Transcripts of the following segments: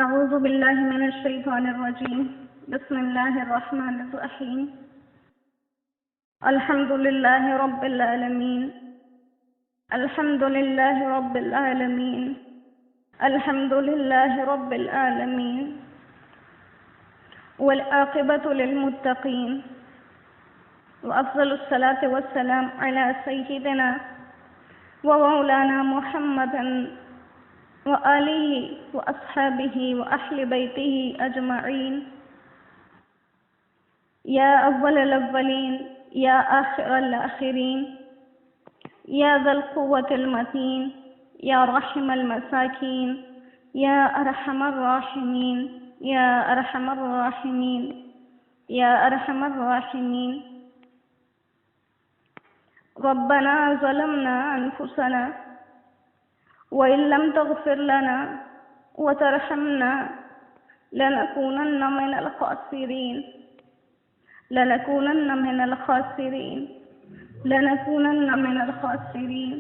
أعوذ بالله من الشيطان الرجيم. بسم الله الرحمن الرحيم. الحمد لله رب العالمين. الحمد لله رب العالمين. الحمد لله رب العالمين. والعاقبة للمتقين. وأفضل الصلاة والسلام على سيدنا ومولانا محمد وآله وأصحابه وأهل بيته أجمعين. يا أول الأولين يا آخر الآخرين يا ذا القوة المتين يا رحم المساكين يا أرحم الراحمين يا أرحم الراحمين يا أرحم الراحمين. ربنا ظلمنا أنفسنا وإن لم تغفر لنا وترحمنا لنكونن من الخاسرين لنكونن من الخاسرين لنكونن من الخاسرين.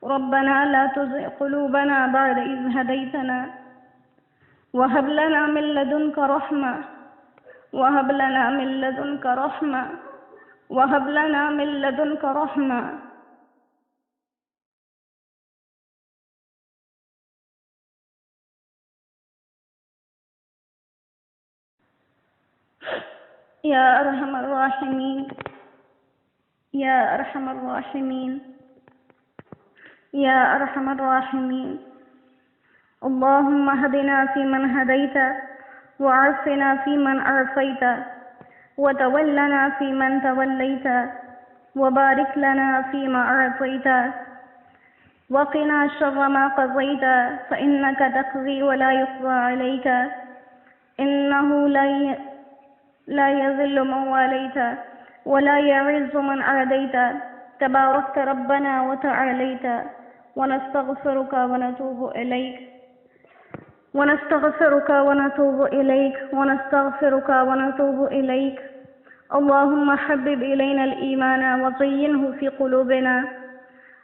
ربنا لا تزغ قلوبنا بعد إذ هديتنا وهب لنا من لدنك رحمة وهب لنا من لدنك رحمة وهب لنا من لدنك رحمة. يا أرحم الراحمين يا أرحم الراحمين يا أرحم الراحمين. اللهم اهدنا فيمن هديت وعافنا فيمن عافيت وتولنا فيمن توليت وبارك لنا فيما أعطيت وقنا شر ما قضيت فإنك تقضي ولا يقضى عليك إنه لا يذل من واليت ولا يعز من عاديت تباركت ربنا وتعاليت. ونستغفرك ونتوب إليك ونستغفرك ونتوب إليك ونستغفرك ونتوب إليك. اللهم حبب إلينا الإيمان وزينه في قلوبنا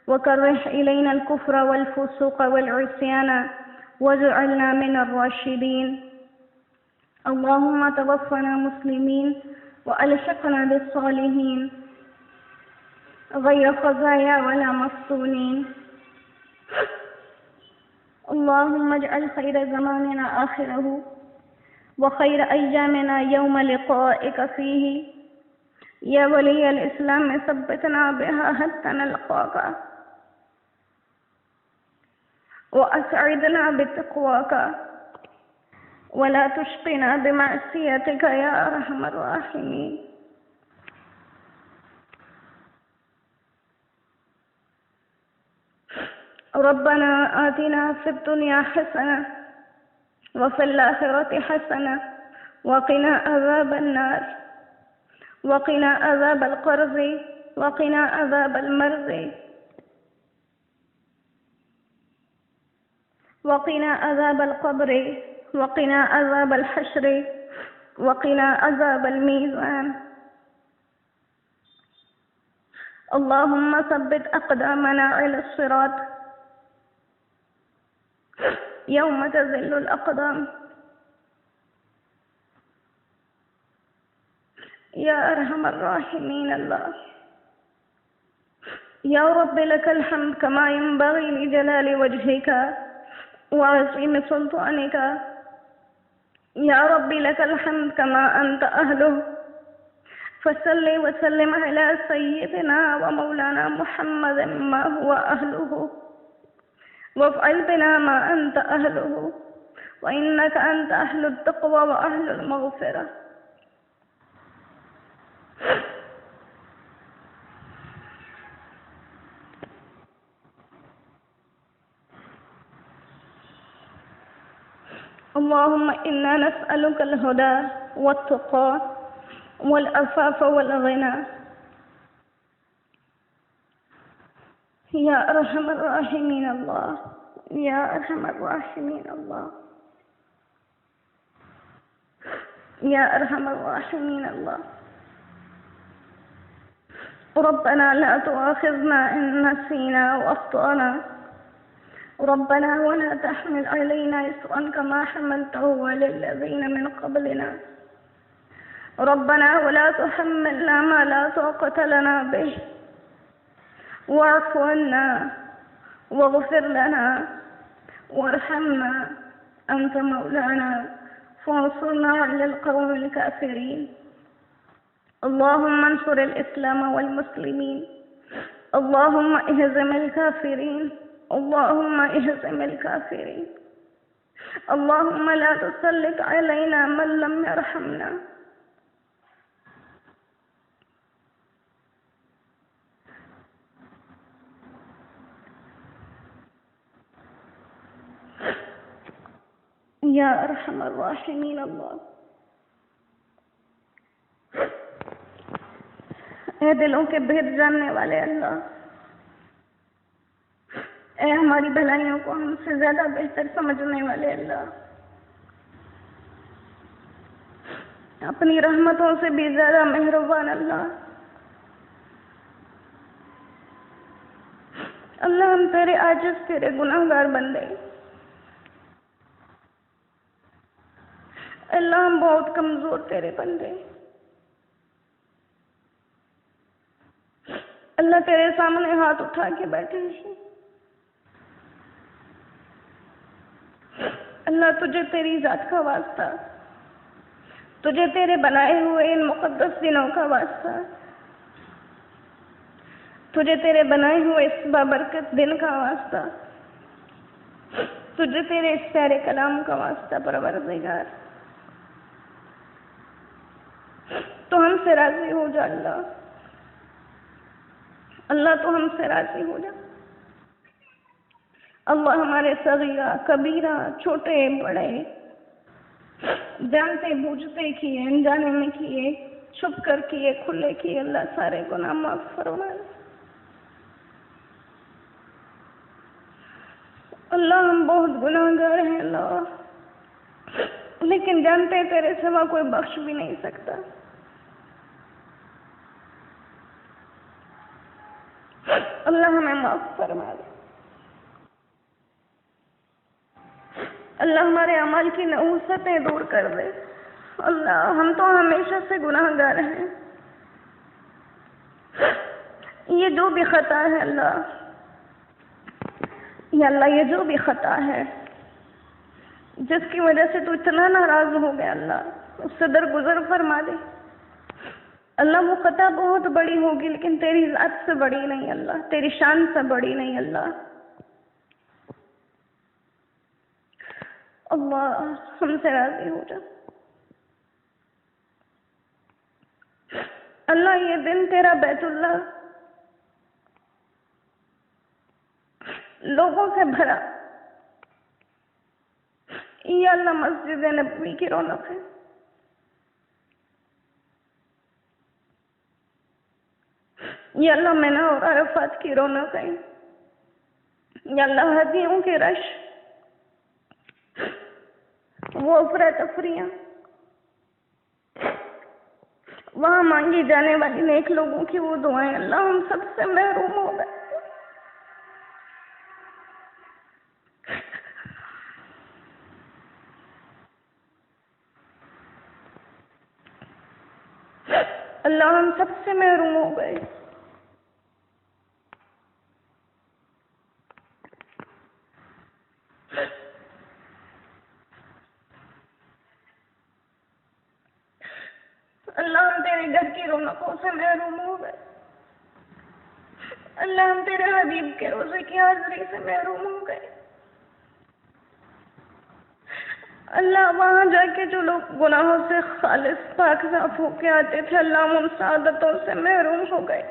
وكره إلينا الكفر والفسوق والعصيان واجعلنا من الراشدين. اللهم توفنا مسلمين وألحقنا بالصالحين غير خزايا ولا مفتونين. اللهم اجعل خير زماننا آخره وخير أيامنا يوم لقائك فيه. يا ولي الإسلام ثبتنا بها حتى نلقاك وأسعدنا بتقواك ولا تشقنا بمعصيتك يا أرحم الراحمين. ربنا آتنا في الدنيا حسنة وفي الآخرة حسنة وقنا عذاب النار وقنا عذاب القرز وقنا عذاب المرض وقنا عذاب القبر وقنا عذاب الحشر وقنا عذاب الميزان. اللهم ثبت أقدامنا على الصراط يوم تزل الأقدام. يا أرحم الراحمين الله. يا رب لك الحمد كما ينبغي لجلال وجهك وعظيم سلطانك. يا رب لك الحمد كما أنت أهله. فصل وسلم على سيدنا ومولانا محمد ما هو أهله وافعل بنا ما أنت أهله وإنك أنت أهل التقوى وأهل المغفرة. اللهم إنا نسألك الهدى والتقى والعفاف والغنى. يا أرحم الراحمين الله يا أرحم الراحمين الله يا أرحم الراحمين الله. ربنا لا تؤاخذنا إن نسينا وأخطأنا ربنا ولا تحمل علينا إصرا كما حملته على الذين من قبلنا ربنا ولا تحملنا ما لا طاقة لنا به واعف عنا واغفر لنا وارحمنا أنت مولانا فانصرنا على القوم الكافرين اللهم انصر الإسلام والمسلمين اللهم اهزم الكافرين اللهم اهزم الكافرين اللهم لا تسلط علينا من لم يرحمنا یا ارحم الراحمین اللہ۔ اے دلوں کے بھید جاننے والے اللہ، اے ہماری بھلائیوں کو ہم سے زیادہ بہتر سمجھنے والے اللہ، اپنی رحمتوں سے بھی زیادہ مہربان اللہ، اللہ ہم تیرے عاجز تیرے گناہگار بندے، اللہ ہم بہت کمزور تیرے بندے، اللہ تیرے سامنے ہاتھ اٹھا کے بیٹھے ہیں، اللہ تجھے تیری ذات کا واسطہ، تجھے تیرے بنائے ہوئے ان مقدس دنوں کا واسطہ، تجھے تیرے بنائے ہوئے اس بابرکت دن کا واسطہ، تجھے تیرے اس پیارے کلام کا واسطہ پروردگار، تو ہم سے راضی ہو جا اللہ، اللہ تو ہم سے راضی ہو جا اللہ، ہمارے صغیرہ کبیرہ چھوٹے بڑے جانتے بوجھتے کیے انجانے میں کیے چھپ کر کیے کھلے کیے اللہ سارے گناہ معاف فرما دے اللہ، ہم بہت گناہگار ہیں اللہ، لیکن جانتے تیرے سوا کوئی بخش بھی نہیں سکتا، اللہ ہمیں معاف فرما دے اللہ، ہمارے اعمال کی نحوستیں دور کر دے اللہ، ہم تو ہمیشہ سے گناہگار ہیں، یہ جو بھی خطا ہے اللہ، یا اللہ یہ جو بھی خطا ہے جس کی وجہ سے تو اتنا ناراض ہو گیا اللہ، اس سے درگزر فرما دے اللہ، وہ خطا بہت بڑی ہوگی لیکن تیری ذات سے بڑی نہیں اللہ، تیری شان سے بڑی نہیں اللہ، اللہ ہم سے راضی ہو جا اللہ، یہ دن تیرا بیت اللہ لوگوں سے بھرا، یا اللہ مسجد نبوی کی رونق ہے، یا اللہ منہ اور عرفات کی رونق ہے، یا اللہ ہدیوں کے رش، وہ افراتفریاں، وہاں مانگی جانے والی نیک لوگوں کی وہ دعائیں اللہ، ہم سب سے محروم ہو گئے اللہ، ہم سب سے محروم ہو گئے اللہ، ہم تیرے گھر کی رونقوں سے محروم ہو گئے اللہ، ہم تیرے حبیب کے روزے کی حاضری سے محروم ہو گئے اللہ، وہاں جا کے جو لوگ گناہوں سے خالص پاک صاف ہو کے آتے تھے اللہ، ہم ان سعادتوں سے محروم ہو گئے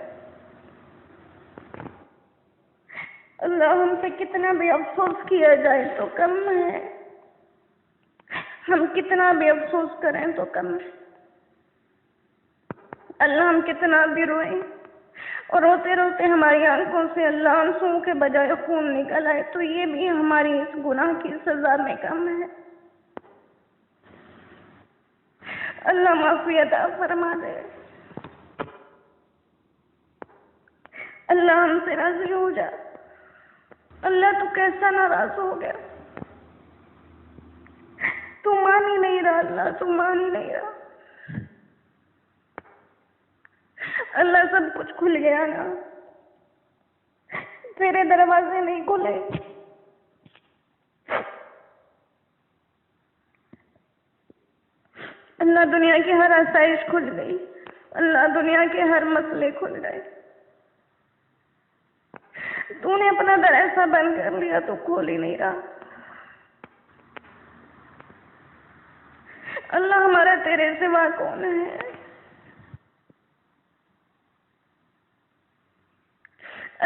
اللہ، ہم سے کتنا بھی افسوس کیا جائے تو کم ہے، ہم کتنا بھی افسوس کریں تو کم ہے اللہ، ہم کتنا بھی روئیں اور روتے روتے ہماری آنکھوں سے اللہ آنسوؤں کے بجائے خون نکل آئے تو یہ بھی ہماری اس گناہ کی سزا میں کم ہے اللہ، معافی عطا فرما دے اللہ، ہم سے راضی ہو جا اللہ تو کیسا ناراض ہو گیا، تو مان ہی نہیں رہا اللہ، تو مان ہی نہیں رہا اللہ۔ سب کچھ کھل گیا نا، تیرے دروازے نہیں کھلے۔ اللہ دنیا کی ہر آسائش کھل گئی، اللہ دنیا کے ہر مسئلے کھل گئے، تو نے اپنا در ایسا بند کر لیا تو کھول ہی نہیں رہا۔ اللہ ہمارا تیرے سوا کون ہے؟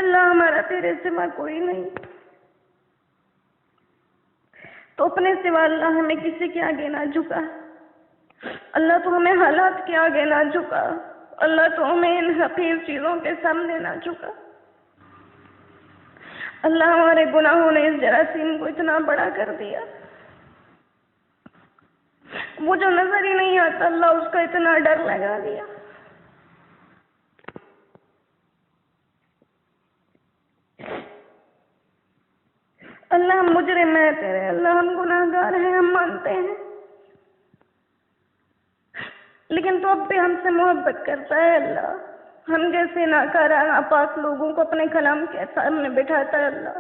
اللہ ہمارا تیرے سوا کوئی نہیں، تو اپنے سوا اللہ ہمیں کسی کے آگے نہ جھکا، اللہ تو ہمیں حالات کے آگے نہ جھکا، اللہ تو ہمیں ان حقیر چیزوں کے سامنے نہ جھکا۔ اللہ ہمارے گناہوں نے اس جراثیم کو اتنا بڑا کر دیا، وہ جو نظر ہی نہیں آتا اللہ اس کا اتنا ڈر لگا دیا۔ اللہ ہم مجرم ہیں تیرے، اللہ ہم گناہگار ہیں، ہم مانتے ہیں، لیکن تو اب بھی ہم سے محبت کرتا ہے اللہ، ہم جیسے ناکارہ ناپاک لوگوں کو اپنے کلام کے سامنے بٹھاتا ہے اللہ۔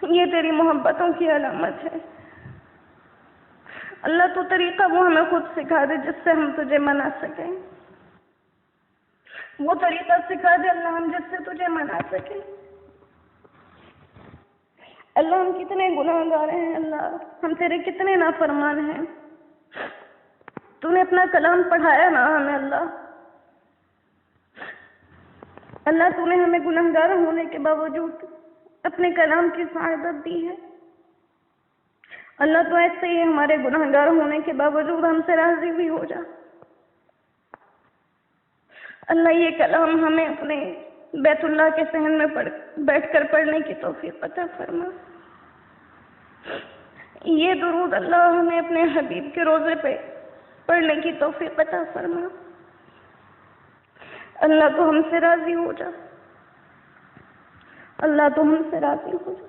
یہ تیری محبتوں کی علامت ہے اللہ، تو طریقہ وہ ہمیں خود سکھا دے جس سے ہم تجھے منا سکیں، وہ طریقہ سکھا دے اللہ ہم جس سے تجھے منا سکیں۔ اللہ ہم کتنے گناہگار ہیں اللہ، ہم تیرے کتنے نافرمان ہیں، تو نے اپنا کلام پڑھایا نا ہمیں اللہ، اللہ تو نے ہمیں گناہگار ہونے کے باوجود اپنے کلام کی سعادت دی ہے اللہ، تو ایسے ہی ہمارے گناہگار ہونے کے باوجود ہم سے راضی بھی ہو جا اللہ۔ یہ کلام ہمیں اپنے بیت اللہ کے صحن میں بیٹھ کر پڑھنے کی توفیق عطا فرما، یہ درود اللہ ہمیں اپنے حبیب کے روزے پہ پڑھنے کی توفیق عطا فرما اللہ، تو ہم سے راضی ہو جا اللہ، تو ہم سے راضی ہو جا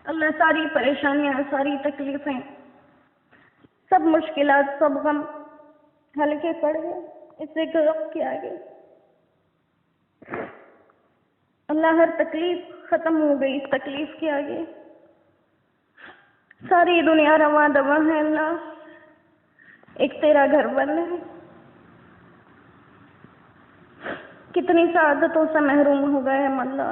اللہ۔ ساری پریشانیاں، ساری تکلیفیں، سب مشکلات، سب غم ہلکے پڑ گئے اس ایک وقت کے آگے اللہ، ہر تکلیف ختم ہو گئی اس تکلیف کے آگے، ساری دنیا رواں دواں ہے اللہ، ایک تیرا گھر بن ہے، کتنی سعادتوں سے محروم ہو گئے ہم اللہ،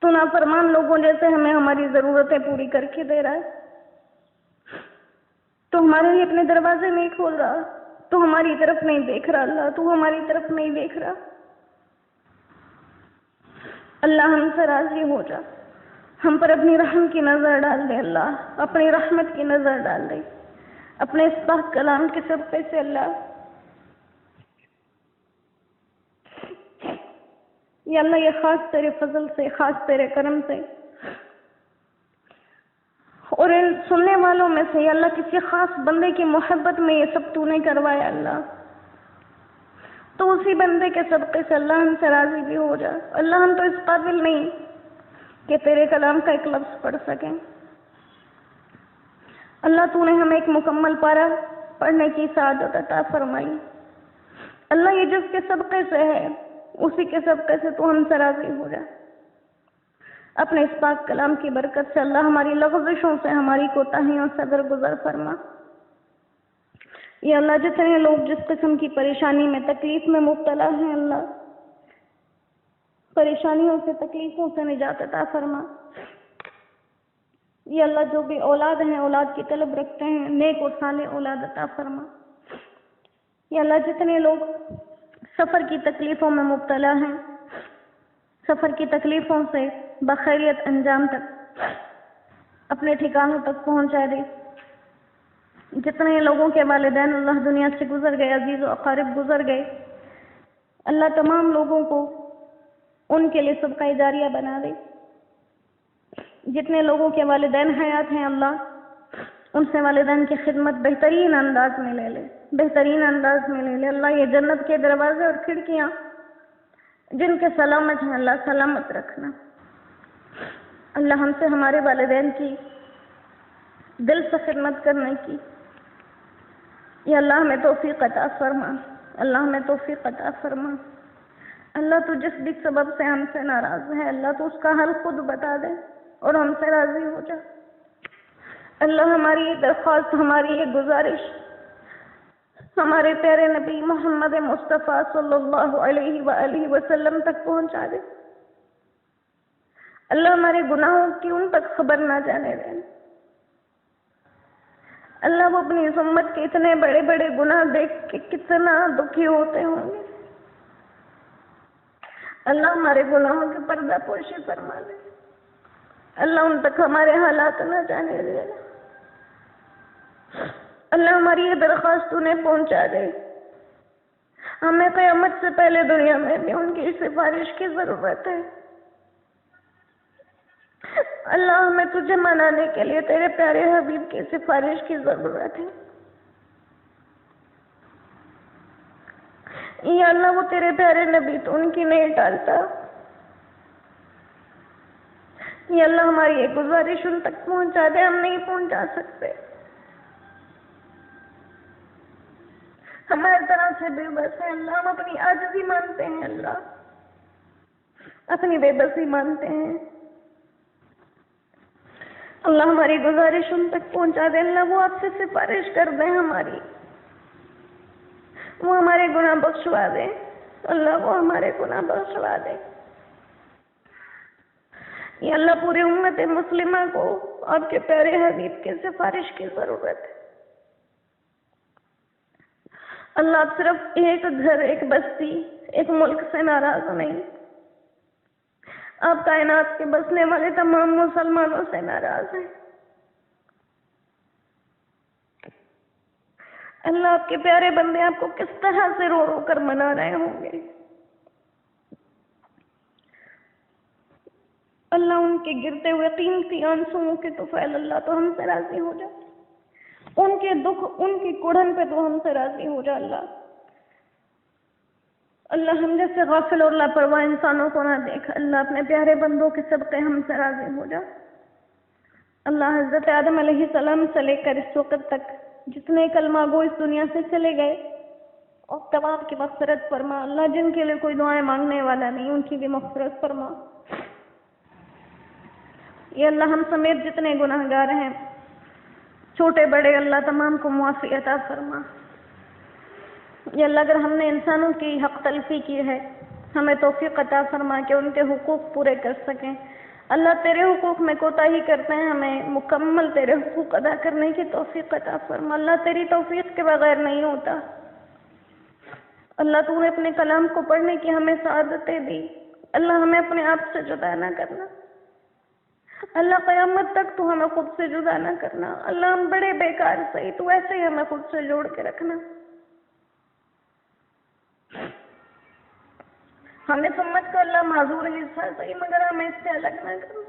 تو نافرمان لوگوں جیسے ہمیں ہماری ضرورتیں پوری کر کے دے رہا ہے، تو ہمارے لیے اپنے دروازے نہیں کھول رہا، تو ہماری طرف نہیں دیکھ رہا اللہ، تو ہماری طرف نہیں دیکھ رہا اللہ، ہم سے راضی ہو جا، ہم پر اپنی رحم کی نظر ڈال دے اللہ، اپنی رحمت کی نظر ڈال دے اپنے اس پاک کلام کے صدقے سے اللہ۔ یا اللہ یہ خاص تیرے فضل سے، خاص تیرے کرم سے، اور ان سننے والوں میں سے یا اللہ کسی خاص بندے کی محبت میں یہ سب تو نے کروایا اللہ، تو اسی بندے کے صدقے سے اللہ ہم سے راضی بھی ہو جا اللہ۔ ہم تو اس قابل نہیں کہ تیرے کلام کا ایک لفظ پڑھ سکیں اللہ، تو نے ہمیں ایک مکمل پارہ پڑھنے کی سعادت عطا فرمائی اللہ، یہ جس کے صدقے سے ہے اسی کے صدقے سے تو ہم سے راضی ہو جا اپنے اس پاک کلام کی برکت سے اللہ، ہماری لغزشوں سے، ہماری کوتاہیوں سے درگزر فرما یا اللہ۔ جتنے لوگ جس قسم کی پریشانی میں، تکلیف میں مبتلا ہیں اللہ، پریشانیوں سے، تکلیفوں سے نجات عطا فرما یا اللہ۔ جو بھی اولاد ہیں، اولاد کی طلب رکھتے ہیں، نیک اور صالح اولاد عطا فرما یا اللہ۔ جتنے لوگ سفر کی تکلیفوں میں مبتلا ہیں، سفر کی تکلیفوں سے بخیریت انجام تک اپنے ٹھکانوں تک پہنچا دے۔ جتنے لوگوں کے والدین اللہ دنیا سے گزر گئے، عزیز و اقارب گزر گئے اللہ، تمام لوگوں کو ان کے لیے صدقہ جاریہ بنا دے۔ جتنے لوگوں کے والدین حیات ہیں اللہ، ان سے والدین کی خدمت بہترین انداز میں لے لے، بہترین انداز میں لے لے۔ اللہ یہ جنت کے دروازے اور کھڑکیاں جن کے سلامت ہیں اللہ سلامت رکھنا۔ اللہ ہم سے ہمارے والدین کی دل سے خدمت کرنے کی یا اللہ ہمیں توفیق عطا فرما، اللہ ہمیں توفیق عطا فرما۔ اللہ تو جس بھی سبب سے ہم سے ناراض ہے اللہ تو اس کا حل خود بتا دے اور ہم سے راضی ہو جا۔ اللہ ہماری یہ درخواست، ہماری یہ گزارش ہمارے پیارے نبی محمد مصطفیٰ صلی اللہ علیہ وآلہ وسلم تک پہنچا دے۔ اللہ ہمارے گناہوں کی ان تک خبر نہ جانے دے۔ اللہ وہ اپنی اس امت کے اتنے بڑے بڑے گناہ دیکھ کے کتنا دکھی ہوتے ہوں گے۔ اللہ ہمارے گناہوں کے پردہ پوشی فرما دے۔ اللہ ان تک ہمارے حالات نہ جانے دے۔ اللہ ہماری یہ درخواست انہیں پہنچا دے۔ ہمیں قیامت سے پہلے دنیا میں بھی ان کی سفارش کی ضرورت ہے۔ اللہ ہمیں تجھے منانے کے لیے تیرے پیارے حبیب کی سفارش کی ضرورت ہے۔ یا اللہ وہ تیرے پیارے نبی تو ان کی نہیں ٹالتا۔ یا اللہ ہماری یہ گزارش ان تک پہنچا دے، ہم نہیں پہنچا سکتے۔ ہماری طرح سے بے بس ہے اللہ، ہم اپنی عاجزی مانتے ہیں اللہ، اپنی بے بسی مانتے ہیں۔ اللہ ہماری گزارش ان تک پہنچا دے، اللہ وہ آپ سے سفارش کر دیں ہماری، وہ ہمارے گناہ بخشوا دے، اللہ وہ ہمارے گناہ بخشوا دے۔ یا اللہ پورے امت مسلمہ کو آپ کے پیارے حبیب کی سفارش کی ضرورت ہے۔ اللہ آپ صرف ایک گھر، ایک بستی، ایک ملک سے ناراض نہیں، آپ کائنات کے بسنے والے تمام مسلمانوں سے ناراض ہیں۔ اللہ آپ کے پیارے بندے آپ کو کس طرح سے رو رو کر منا رہے ہوں گے۔ اللہ ان کے گرتے ہوئے قیمتی آنسوؤں کے طفیل اللہ تو ہم سے راضی ہو جا، ان کے دکھ، ان کی کڑھن پہ تو ہم سے راضی ہو جا اللہ۔ اللہ ہم جیسے غافل اور لاپرواہ انسانوں کو نہ دیکھ، اللہ اپنے پیارے بندوں کے صدقے ہم سے راضی ہو جا۔ اللہ حضرت آدم علیہ السلام سے لے کر اس وقت تک جتنے کلمہ گو اس دنیا سے چلے گئے اور تمام کی مغفرت فرما۔ اللہ جن کے لیے کوئی دعائیں مانگنے والا نہیں ان کی بھی مغفرت فرما۔ یہ اللہ ہم سمیت جتنے گناہ گار ہیں چھوٹے بڑے اللہ تمام کو معافی عطا فرما۔ یہ اللہ اگر ہم نے انسانوں کی حق تلفی کی ہے ہمیں توفیق عطا فرما کہ ان کے حقوق پورے کر سکیں۔ اللہ تیرے حقوق میں کوتاہی کرتے ہیں، ہمیں مکمل تیرے حقوق ادا کرنے کی توفیق عطا فرما۔ اللہ تیری توفیق کے بغیر نہیں ہوتا۔ اللہ تو نے اپنے کلام کو پڑھنے کی ہمیں سعادتیں دی، اللہ ہمیں اپنے آپ سے جدا نہ کرنا، اللہ قیامت تک تو ہمیں خود سے جدا نہ کرنا۔ اللہ ہم بڑے بیکار صحیح تو ایسے ہی ہمیں خود سے جوڑ کے رکھنا۔ ہمیں سمجھ کر اللہ معذور حصہ صحیح مگر ہمیں اس سے الگ نہ کرنا۔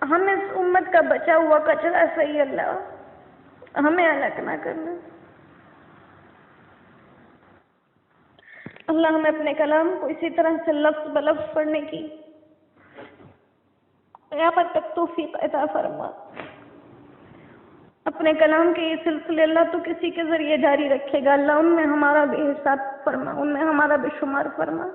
ہم اس امت کا بچا ہوا کچرا صحیح اللہ ہمیں الگ نہ کرنا۔ اللہ ہمیں اپنے کلام کو اسی طرح سے لفظ بلفظ پڑھنے کی قیامت تک توفیق عطا فرما۔ اپنے کلام کے یہ سلسلے اللہ تو کسی کے ذریعے جاری رکھے گا، اللہ ان میں ہمارا بھی حساب فرما، ان میں ہمارا بھی شمار فرما۔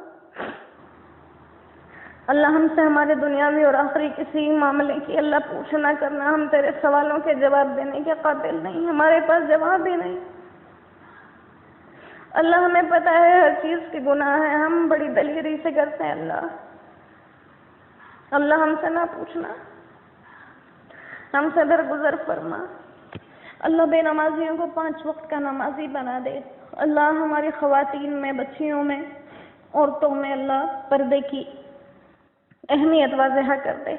اللہ ہم سے ہمارے دنیاوی اور آخری کسی معاملے کی اللہ پوچھنا کرنا، ہم تیرے سوالوں کے جواب دینے کے قابل نہیں، ہمارے پاس جواب ہی نہیں۔ اللہ ہمیں پتہ ہے ہر چیز کی گناہ ہے، ہم بڑی دلیری سے کرتے ہیں اللہ، اللہ ہم سے نہ پوچھنا، ہم سے درگزر فرما۔ اللہ بے نمازیوں کو 5 وقت کا نمازی بنا دے۔ اللہ ہماری خواتین میں، بچیوں میں، عورتوں میں اللہ پردے کی اہمیت واضح کر دے۔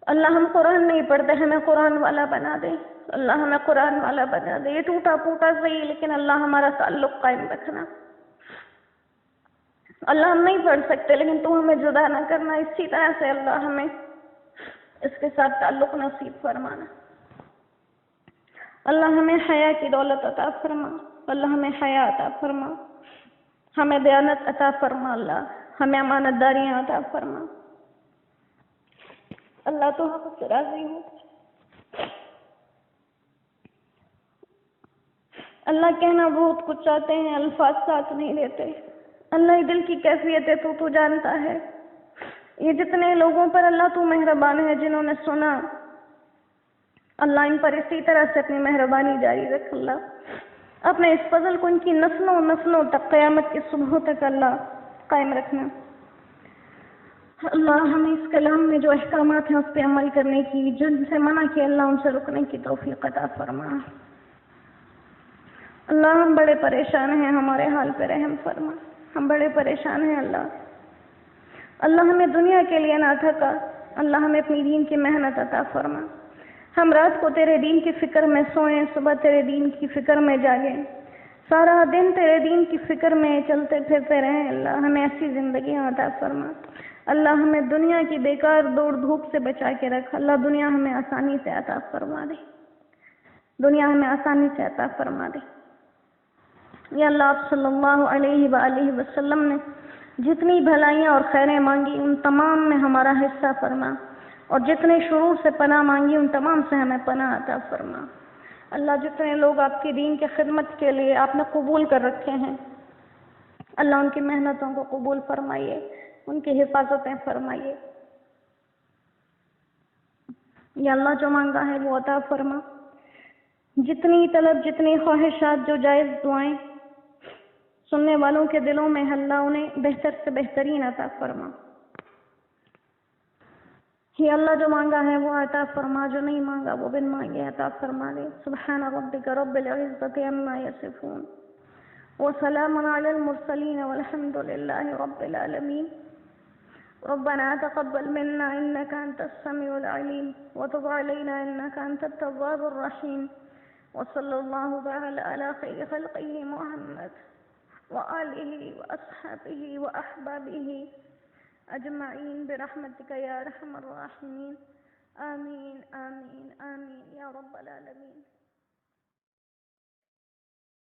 اللہ ہم قرآن نہیں پڑھتے، ہمیں قرآن والا بنا دے، اللہ ہمیں قرآن والا بنا دے۔ یہ ٹوٹا پھوٹا صحیح لیکن اللہ ہمارا تعلق قائم رکھنا۔ اللہ ہم نہیں پڑھ سکتے لیکن تو ہمیں جدا نہ کرنا، اسی طرح سے اللہ ہمیں اس کے ساتھ تعلق نصیب فرمانا۔ اللہ ہمیں حیا کی دولت عطا فرما، اللہ ہمیں حیا عطا فرما، ہمیں دیانت عطا فرما، اللہ ہمیں امانت داریاں عطا فرما۔ اللہ تو ہم سے راضی ہو۔ اللہ کہنا بہت کچھ چاہتے ہیں، الفاظ ساتھ نہیں لیتے۔ اللہ یہ دل کی کیفیت ہے تو جانتا ہے۔ یہ جتنے لوگوں پر اللہ تو مہربان ہے جنہوں نے سنا، اللہ ان پر اسی طرح سے اپنی مہربانی جاری رکھ، اللہ اپنے اس فضل کو ان کی نسلوں تک، قیامت کی صبح تک اللہ قائم رکھنا۔ اللہ ہمیں اس کلام میں جو احکامات ہیں اس پہ عمل کرنے کی، جن سے منع کیا اللہ ان سے رکنے کی توفیق عطا فرما۔ اللہ ہم بڑے پریشان ہیں، ہمارے حال پہ رحم فرما، ہم بڑے پریشان ہیں اللہ ہمیں دنیا کے لیے نہ تھکا، اللہ ہمیں اپنی دین کی محنت عطا فرما۔ ہم رات کو تیرے دین کی فکر میں سوئیں، صبح تیرے دین کی فکر میں جاگیں، سارا دن تیرے دین کی فکر میں چلتے پھرتے رہیں۔ اللہ ہمیں ایسی زندگی عطا فرما۔ اللہ ہمیں دنیا کی بیکار دوڑ دھوپ سے بچا کے رکھ، اللہ دنیا ہمیں آسانی سے عطا فرما دے، دنیا ہمیں آسانی سے عطا فرما دے۔ یا اللہ آپ صلی اللہ علیہ وآلہ وسلم نے جتنی بھلائیاں اور خیریں مانگی ان تمام میں ہمارا حصہ فرما، اور جتنے شرور سے پناہ مانگی ان تمام سے ہمیں پناہ عطا فرما۔ اللہ جتنے لوگ آپ کی دین کی خدمت کے لیے آپ نے قبول کر رکھے ہیں، اللہ ان کی محنتوں کو قبول فرمائیے، ان کی حفاظتیں فرمائیے۔ یا اللہ جو مانگا ہے وہ عطا فرما، جتنی طلب، جتنی خواہشات، جو جائز دعائیں سننے والوں کے دلوں میں، اللہ انہیں بہتر سے بہترین عطا فرما۔ یا اللہ جو مانگا ہے وہ عطا فرما، جو نہیں مانگا وہ بن مانگے عطا فرما دے۔ سبحان ربک رب العزت عما یصفون وسلام علی المرسلین والحمد للہ رب العالمین۔ ربنا تقبل منا انك انت السميع العليم وتب علينا انك انت التواب الرحيم، وصلى الله تعالى على خير خلقه محمد وآله وأصحابه وأحبابه أجمعين برحمتك يا أرحم الراحمين، آمين آمين آمين يا رب العالمين۔